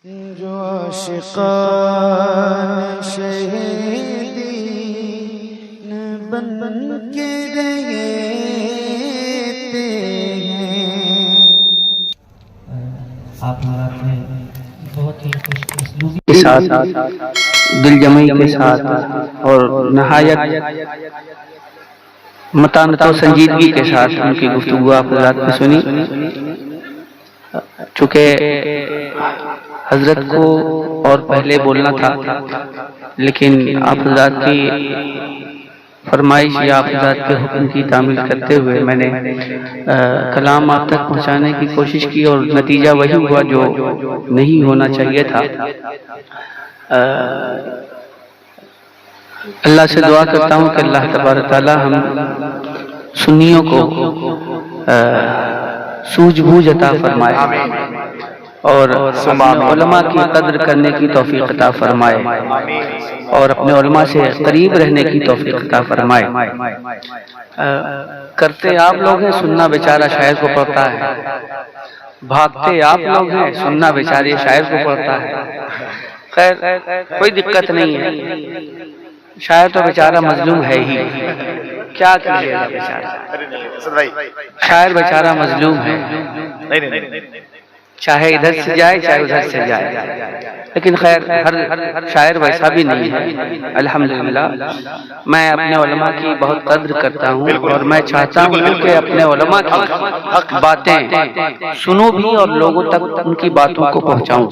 جو عاشقان شہیدین بن کے رہتے ہیں. آپ حضرات نے بہت ہی خوش اسلوبی کے ساتھ دل جمعی کے ساتھ اور نہایت متانت و سنجیدگی کے ساتھ ان کی گفتگو آپ حضرات نے سنی. چونکہ حضرت کو اور پہلے بولنا تھا، لیکن آپ حضرات کی فرمائش یا آپ حضرات کے حکم کی تعمیل کرتے ہوئے میں نے کلام آپ تک پہنچانے کی کوشش کی، اور نتیجہ وہی ہوا جو نہیں ہونا چاہیے تھا. اللہ سے دعا کرتا ہوں کہ اللہ تبارک تعالی ہم سنیوں کو سوجھ بوجھ عطا فرمائے اور اپنے علماء کی قدر کرنے کی توفیق عطا فرمائے اور اپنے علماء سے قریب رہنے کی توفیق عطا فرمائے. کرتے آپ لوگ ہیں، سننا بیچارہ شاعر کو پڑتا ہے. بھاگتے آپ لوگ ہیں، سننا بیچارے شاعر کو پڑتا ہے. خیر کوئی دقت نہیں ہے، شاعر تو بیچارہ مظلوم ہے ہی، کیا کیجیے گا بیچارہ. شاعر بیچارہ مظلوم ہے، چاہے ادھر سے جائے چاہے ادھر سے جائے. لیکن خیر ہر شاعر ویسا بھی نہیں ہے. الحمدللہ میں اپنے علماء کی بہت قدر کرتا ہوں، اور میں چاہتا ہوں کہ اپنے علماء کی باتیں سنوں بھی اور لوگوں تک ان کی باتوں کو پہنچاؤں.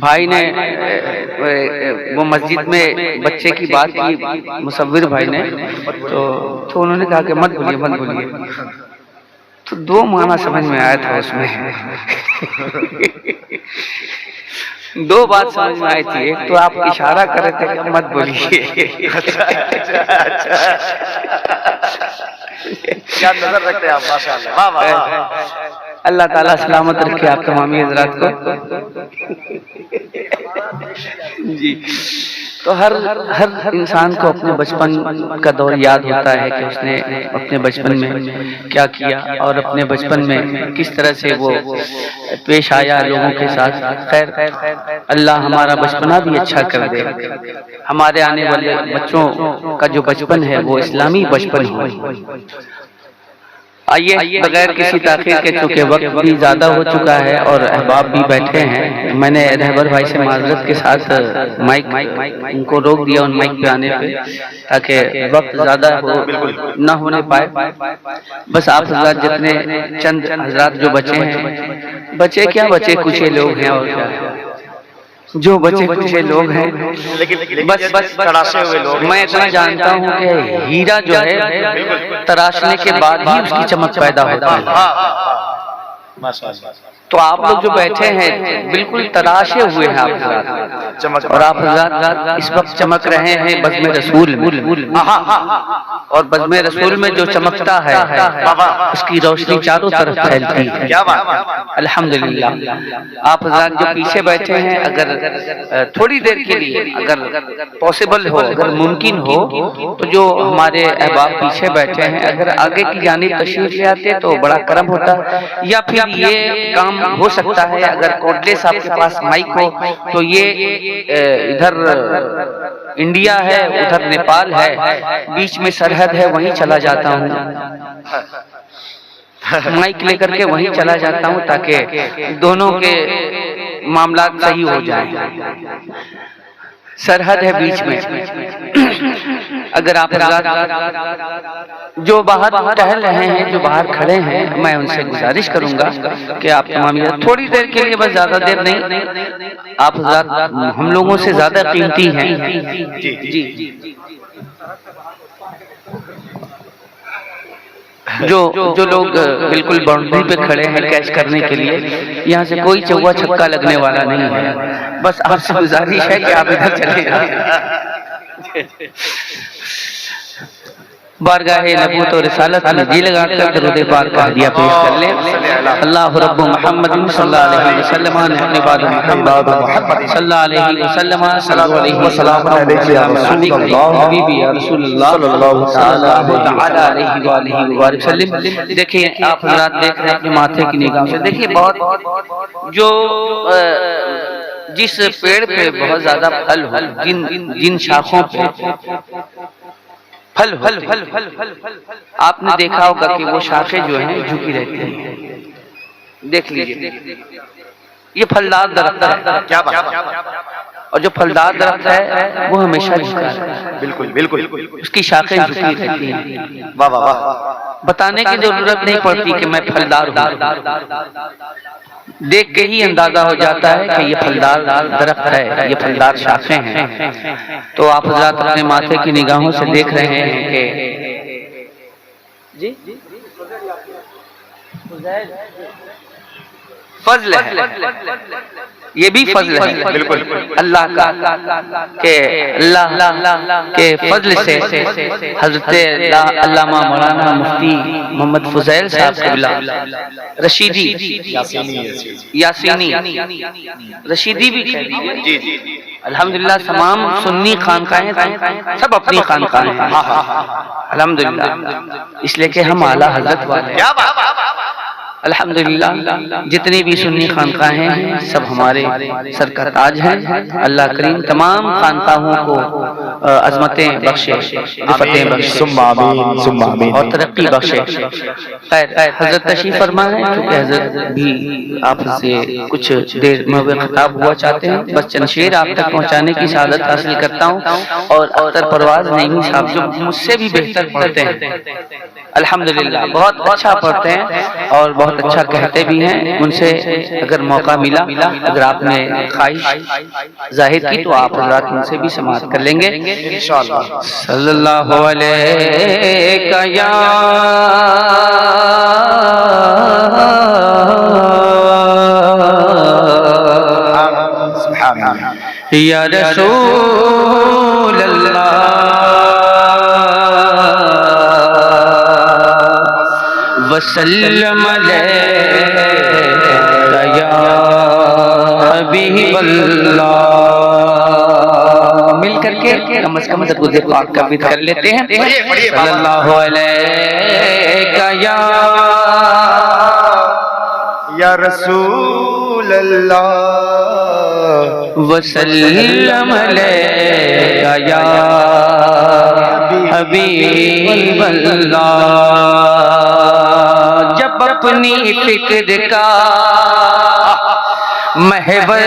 بھائی نے وہ مسجد میں بچے کی بات کی، مصور بھائی نے، تو انہوں نے کہا کہ مت بولیے مت بولیے. تو دو معنی سمجھ میں آیا تھا اس میں. دو بات سمجھ میں آئی تھی. ایک تو آپ اشارہ کر رہے تھے کہ مت بولیے، کیا نظر رکھتے ہیں آپ، ماشاءاللہ. اللہ تعالیٰ سلامت رکھے آپ تمامی حضرات کو. جی تو ہر انسان کو اپنے بچپن کا دور یاد ہوتا ہے کہ اس نے اپنے بچپن میں کیا کیا اور اپنے بچپن میں کس طرح سے وہ پیش آیا لوگوں کے ساتھ. خیر اللہ ہمارا بچپنا بھی اچھا کر دے، ہمارے آنے والے بچوں کا جو بچپن ہے وہ اسلامی بچپن ہو. آئیے بغیر کسی تاخیر کے، چونکہ وقت بھی زیادہ ہو چکا ہے اور احباب بھی بیٹھے ہیں، میں نے رہبر بھائی سے معذرت کے ساتھ مائک ان کو روک دیا ان مائک پہ آنے پہ، تاکہ وقت زیادہ نہ ہونے پائے. بس آپ حضرات جتنے چند حضرات جو بچے ہیں، بچے کیا بچے کچھ لوگ ہیں، اور کیا جو بچے کچھ لوگ ہیں، بس تراشے ہوئے لوگ. میں اتنا جانتا ہوں کہ ہیرا جو ہے تراشنے کے بعد ہی اس کی چمک پیدا ہوتی ہے. تو آپ لوگ جو بیٹھے ہیں بالکل تراشے ہوئے ہیں آپ حضرات، اور آپ حضرات اس وقت چمک رہے ہیں بزم رسول میں. اور بزم رسول میں جو چمکتا ہے اس کی روشنی چاروں طرف پھیلتی ہے. الحمدللہ آپ حضرات جو پیچھے بیٹھے ہیں، اگر تھوڑی دیر کے لیے اگر پاسبل ہو، اگر ممکن ہو، تو جو ہمارے احباب پیچھے بیٹھے ہیں اگر آگے کی جانب تشریف لے آتے تو بڑا کرم ہوتا. یا پھر یہ کام ہو سکتا ہے اگر کوٹلے صاحب کے پاس مائک ہو تو یہ ادھر انڈیا ہے ادھر نیپال ہے، بیچ میں سرحد ہے، وہیں چلا جاتا ہوں، مائک لے کر کے وہیں چلا جاتا ہوں تاکہ دونوں کے معاملات صحیح ہو جائیں. سرحد ہے بیچ میں. اگر آپ جو باہر ٹہل رہے ہیں، جو باہر کھڑے ہیں، میں ان سے گزارش کروں گا کہ آپ تمام تھوڑی دیر کے لیے، بس زیادہ دیر نہیں، آپ حضرات ہم لوگوں سے زیادہ قیمتی ہیں. جی جو لوگ بالکل باؤنڈری پہ کھڑے ہیں کیچ کرنے کے لیے، یہاں سے کوئی چوکا چھکا لگنے والا نہیں ہے. بس آپ سے گزارش ہے کہ آپ ادھر چلے جائیں. بارگاہ نبوت اور رسالت میں جی لگا کر درود پاک کا ہدیہ پیش کر لیں۔ اللہ رب محمد صلی اللہ علیہ وسلم نحن بعد محمد صلی اللہ علیہ وسلم صلی علیہ وسلم حبیبی یا رسول اللہ صلی اللہ علیہ وآلہ وسلم۔ دیکھیں آپ حضرات دیکھ رہے ہیں اپنے ماتھے کی نگاہ سے، دیکھیں بہت جو جس پیڑ پہ بہت زیادہ پھل ہو، جن شاخوں پہ پھل آپ نے دیکھا ہوگا کہ وہ شاخیں جو ہیں جھکی رہتی ہیں۔ دیکھ لیجئے یہ پھلدار درخت ہے، کیا بات، اور جو پھلدار درخت ہے وہ ہمیشہ جھکا ہے، بالکل بالکل، اس کی شاخیں جھکی رہتی ہیں۔ واہ واہ واہ، بتانے کی ضرورت نہیں پڑتی کہ میں پھلدار ہوں، دیکھ کے ہی اندازہ ہو جاتا ہے کہ یہ پھلدار درخت ہے، یہ پھلدار شاخیں ہیں۔ تو آپ حضرات اپنے ماتھے کی نگاہوں سے دیکھ رہے ہیں کہ جی فضل ہے، یہ بھی فضل ہے بالکل اللہ کا، کہ اللہ کے فضل سے حضرت علامہ مولانا مفتی محمد فضیل صاحب قبلہ رشیدی یاسینی رشیدی بھی جی جی، الحمدللہ تمام سنی خانقاہیں سب اپنی خانقاہیں ہیں الحمدللہ، اس لیے کہ ہم اعلیٰ حضرت والے کیا بات، الحمدللہ جتنی بھی سنی خانقاہیں ہیں سب ہمارے سر کا تاج ہیں۔ اللہ کریم تمام خانقاہوں کو عظمتیں بخشے، فتح بخشے اور ترقی بخشے۔ خیر حضرت تشریف فرما ہے، کیونکہ حضرت بھی آپ سے کچھ دیر میں خطاب ہوا چاہتے ہیں، بس چند شعر آپ تک پہنچانے کی سعادت حاصل کرتا ہوں۔ اور اختر پرواز نعیمی صاحب جو مجھ سے بھی بہتر پڑھتے ہیں الحمدللہ، بہت اچھا پڑھتے ہیں اور بہت اچھا کہتے بھی ہیں، ان سے اگر موقع ملا، اگر آپ نے خواہش ظاہر کی تو آپ حضرات ان سے بھی سماعت کر لیں گے انشاءاللہ۔ صلی اللہ علیہ یا یا رسول اللہ وسلم علیہ یا حبیب اللہ۔ مل کر کے کم از کم درود پاک کا بھی کر لیتے ہیں۔ صلی اللہ علیہ یا رسول اللہ وسلم علیہ یا حبیب اللہ۔ جب اپنی فکر کا محور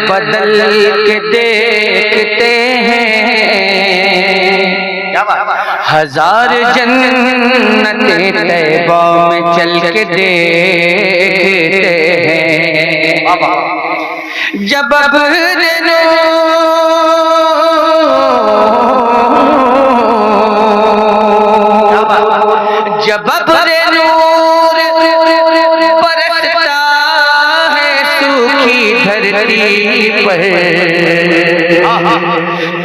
بدل کے دیکھتے ہیں، ہزار جنتیں طیبہ میں چل کے دیکھتے ہیں۔ جب ابر جب ابر نور برستا ہے سوکھی دھرتی پر،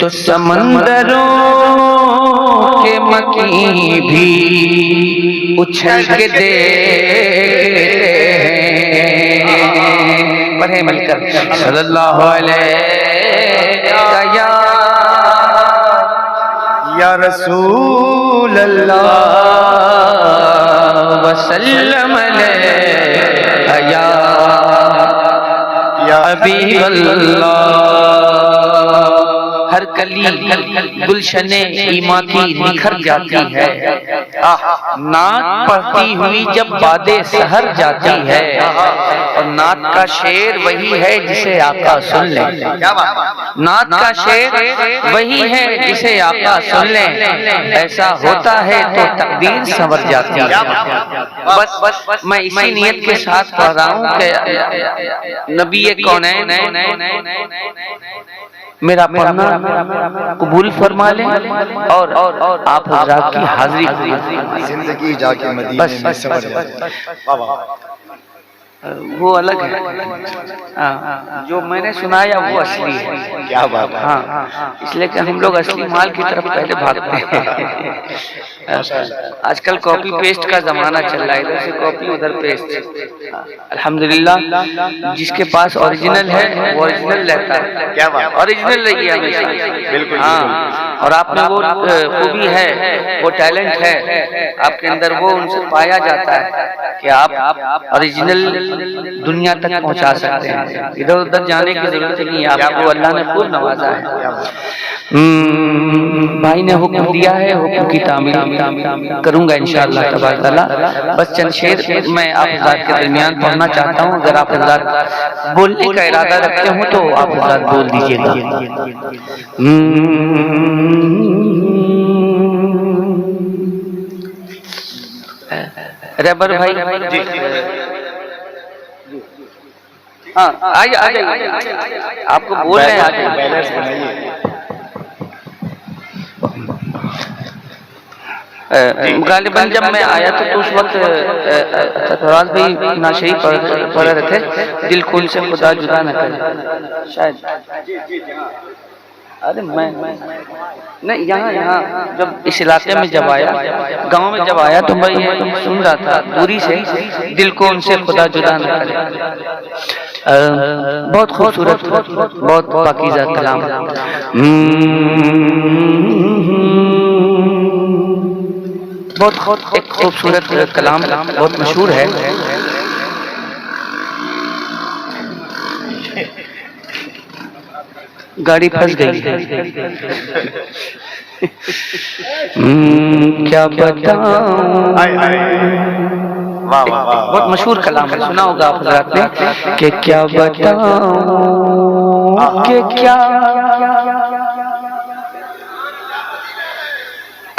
تو سمندروں کے مکی بھی اچھل کے دیکھتے ہیں۔ پڑھیں مل کر صلی اللہ علیہ یا رسول اللہ وسلم علیہ یا حبیب اللہ۔ ہر کلی گلشن ایمان کی نکھر جاتی ہے، نعت پڑھتی ہوئی جب باد سحر جاتی ہے، اور نعت کا شعر وہی ہے جسے آقا سن لیں، نعت کا شعر وہی ہے جسے آقا سن لیں، ایسا ہوتا ہے تو تقدیر سنور جاتی ہے۔ بس میں اسی نیت کے ساتھ پڑھ رہا ہوں کہ نبی کونین میرا پڑھنا قبول فرما لیں اور آپ حضرات کی حاضری زندگی جا کے مدینے میں سمجھ وہ الگ ہے، جو میں نے سنایا وہ اصلی ہے۔ کیا بات ہے۔ ہاں، اس لیے کہ ہم لوگ اصلی مال کی طرف پہلے بھاگتے ہیں۔ آج کل کاپی پیسٹ کا زمانہ چل رہا ہے، ادھر سے کاپی ادھر پیسٹ۔ الحمدللہ جس کے پاس اوریجنل ہے وہ اوریجنل رہتا ہے، کیا بات ہے۔ اوریجنل رہیے ہمیشہ۔ بالکل ہاں، اور آپ میں وہ خوبی ہے، وہ ٹیلنٹ ہے آپ کے اندر، وہ ان سے پایا جاتا ہے کہ آپ اوریجنل دنیا تک پہنچا سکتے ہیں، ادھر ادھر جانے کی ضرورت نہیں ہے، آپ کو اللہ نے خوب نوازا ہے۔ بھائی نے حکم دیا ہے، حکم کی تعمیل کروں گا انشاءاللہ تبارک تعالیٰ۔ بس چند شعر میں آپ حضرات کے درمیان پڑھنا چاہتا ہوں، اگر آپ حضرات بولنے کا ارادہ رکھتے ہوں تو آپ حضرات بول دیجیے گا۔ رہبر بھائی ہاں آئیے آپ کو بول رہے ہیں، بیلنس بنائیے۔ غالباً جب میں آیا تو اس وقت سرفراز بھائی ناشئی پڑھ رہے تھے، دل خون سے خدا جدا نہ کرے شاید۔ ارے میں نہیں، یہاں جب اس علاقے میں جب آیا، گاؤں میں جب آیا تو میں یہ سن رہا تھا دوری سے، دل کو ان سے خدا جدا نہ کرے۔ بہت خوبصورت، بہت پاکیزہ کلام، بہت ایک خوبصورت کلام، بہت مشہور ہے۔ گاڑی پھنس گئی، کیا بتاؤں، بہت مشہور کلام ہے، سنا ہوگا آپ حضرات نے کہ کیا بتاؤں کہ کیا،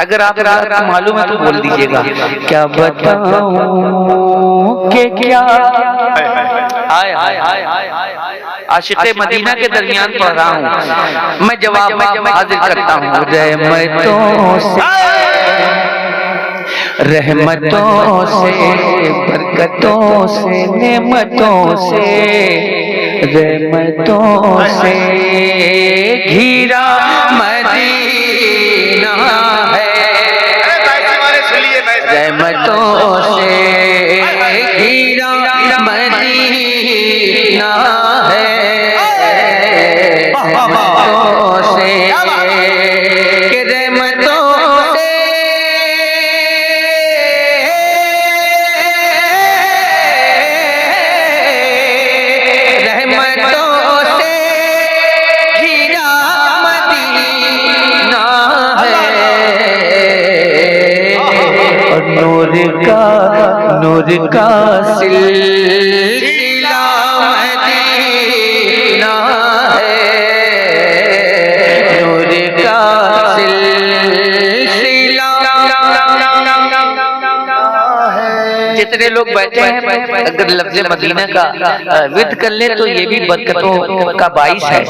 اگر آپ معلوم ہے تو بول دیجیے گا، کیا بتاؤں کہ کیا، عاشق مدینہ کے درمیان پڑھ رہا ہوں میں، جواب حاضر کرتا ہوں۔ رحمتوں سے برکتوں سے نعمتوں سے رحمتوں سے گھیرا مدینہ ہے، رحمتوں سے گھیرا مدینہ ہے، رحمتوں سے کہ رحمتوں سے رحمتوں سے گھیرا مدینہ ہے، اور نور کا سلسلہ مدینہ ہے، نور کا سلسلہ۔ جتنے لوگ بیٹھے ہیں اگر لفظ مدینہ کا ورد کر لیں تو یہ بھی برکتوں کا باعث ہے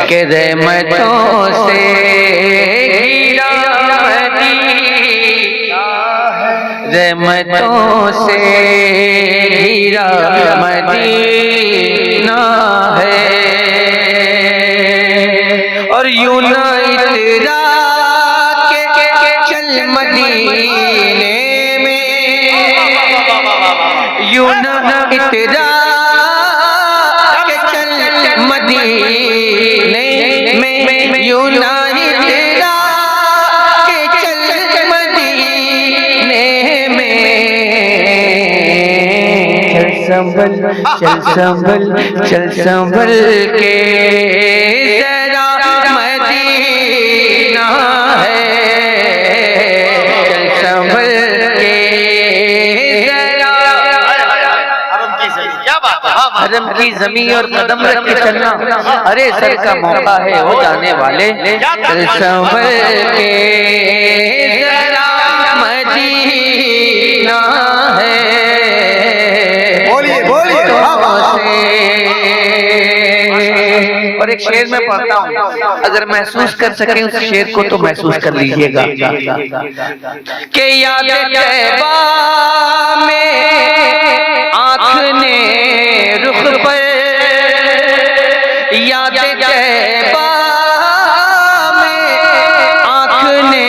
کہ رحمتوں سے گھیرا مدینہ، رحمتوں سے گھیرا مدینہ ہے، اور یوں نہ اترا کہ چل مدینے میں، یوں نہ اترا کہ چل مدینے میں، یوں نہ اترا کہ چل مدینے میں، چل سنبھل کے ذرا مدینہ ہے، چل سنبھل کے ذرا، حرم کی زمین اور قدم رکھ کے چلنا، ارے سر کا موقع ہے ہو جانے والے، چل سنبھل کے ذرا مدینہ ہے، اور ایک شعر میں پڑھتا ہوں، اگر محسوس کر سکیں اس شعر کو تو محسوس کر لیجئے گا کہ یاد طیبہ میں آنکھ نے رخ پر، یاد طیبہ میں آنکھ نے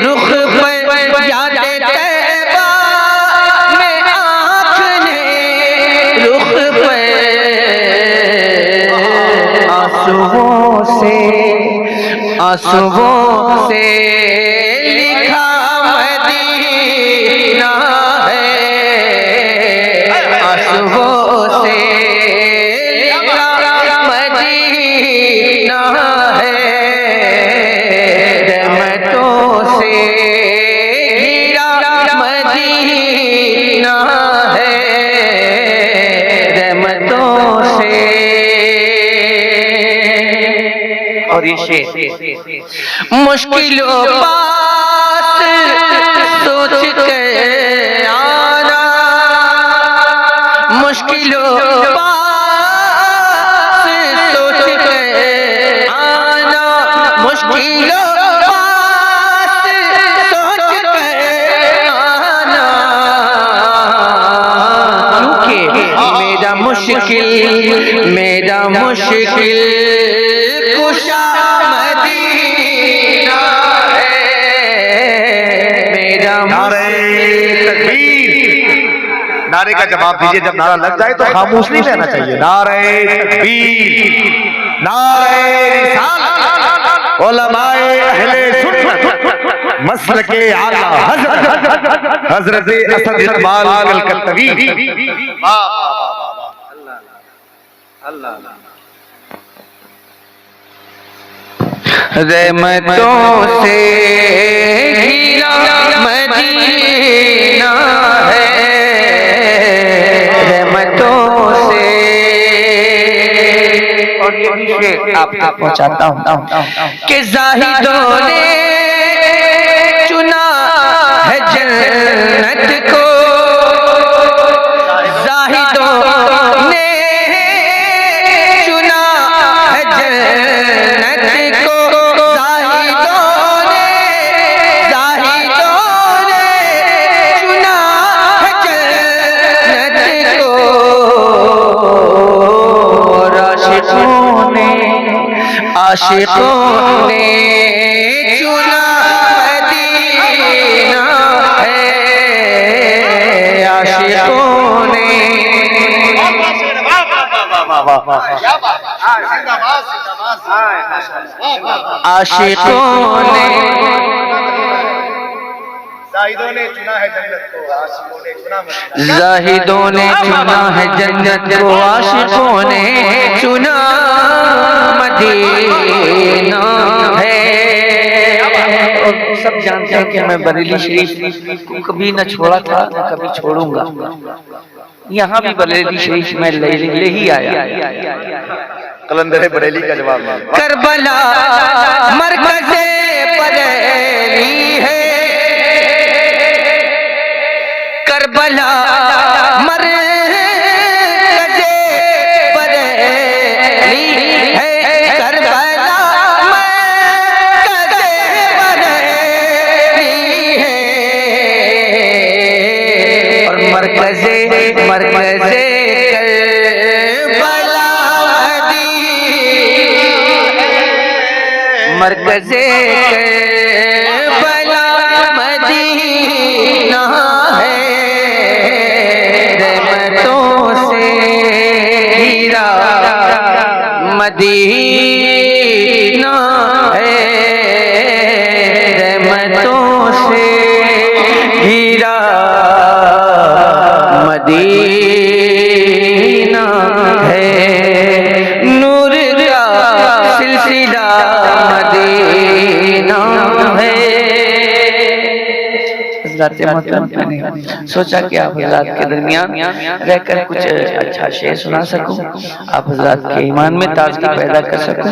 رخ پر، یاد طیبہ میں آنکھ نے رخ پر، آنسوؤں سے لکھا مدینہ ہے، آنسوؤں سے لکھا مدینہ ہے، رحمتوں سے گھرا مدینہ ہے، رحمتوں سے۔ اور یہ شعر مشکلوں پاس سوچ کر آنا، مشکلوں پاس سوچ کر آنا، مشکلوں پاس سوچ کر آنا، کیونکہ میرا مشکل کشا مدینہ ہے، میرا نعرے کا جواب دیجئے، جب نعرہ لگ جائے تو خاموش نہیں رہنا چاہیے۔ نعرہ تکبیر، نعرہ رسالت، علماء اہل سنت، مسلک اعلیٰ حضرت اسد اقبال کلکتوی۔ رحمتوں سے گھرا مدینہ ہے، رحمتوں سے۔ اور یہ بھی شعر آپ تک پہنچاتا ہوں کہ زاہدوں نے چنا ہے جنت کو، زاہدوں نے چنا ہے جنت کو، عاشقوں نے چنا مدینہ ہے، عاشقوں نے، عاشقوں نے، زاہدوں نے چنا ہے جنت کو، عاشقوں نے چنا مدینہ، زاہدوں نے چنا ہے جنت کو، عاشقوں نے چنا مدینہ ہے۔ اور سب جانتے ہیں کہ میں بریلی شریف کو کبھی نہ چھوڑا تھا نہ کبھی چھوڑوں گا، یہاں بھی بریلی شریف میں لے ہی آیا۔ قلندر بریلی کا جواب کربلا مرکز بریلی ہے، کربلا مرکز بریلی ہے، کربلا مرکز بریلی ہے، اور مرکز مرکز کربلا مدینہ ہے، رحمتوں سے گھرا مدینہ ہے، رحمتوں سے گھرا مدینہ ہے، نور کا سلسلہ مدینہ ہے۔ حضرات محترم نے سوچا کہ آپ حضرات کے درمیان رہ کر کچھ اچھا شعر سنا سکوں، آپ حضرات کے ایمان میں تازگی پیدا کر سکوں۔